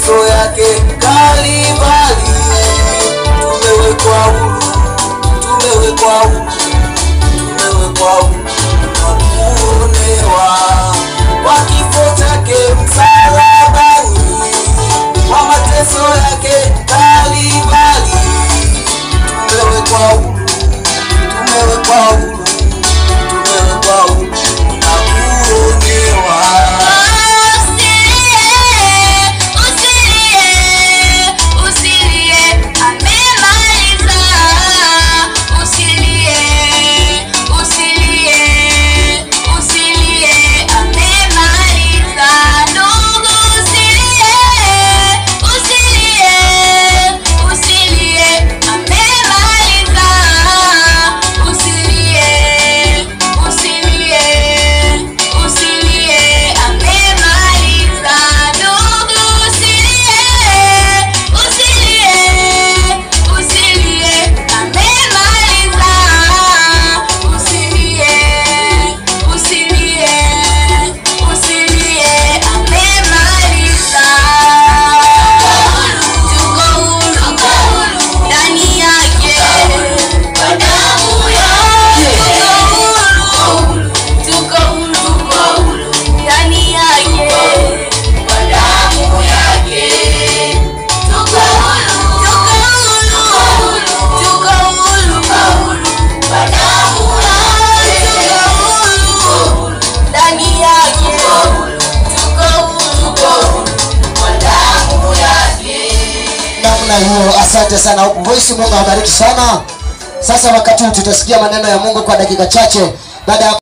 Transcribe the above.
mateso yake Kalvari. Tumewekwa huru, tumewekwa huru, tumewekwa huru na kuonewa kwa kifo chake msalabani, kwa mateso yake Kalvari. Tumewekwa huru, tumewekwa huru, tumewekwa huru na kuonewa. Asante sana Hope Voice, Mungu awabariki sana. Sasa wakati tutasikia maneno ya Mungu kwa dakika chache baada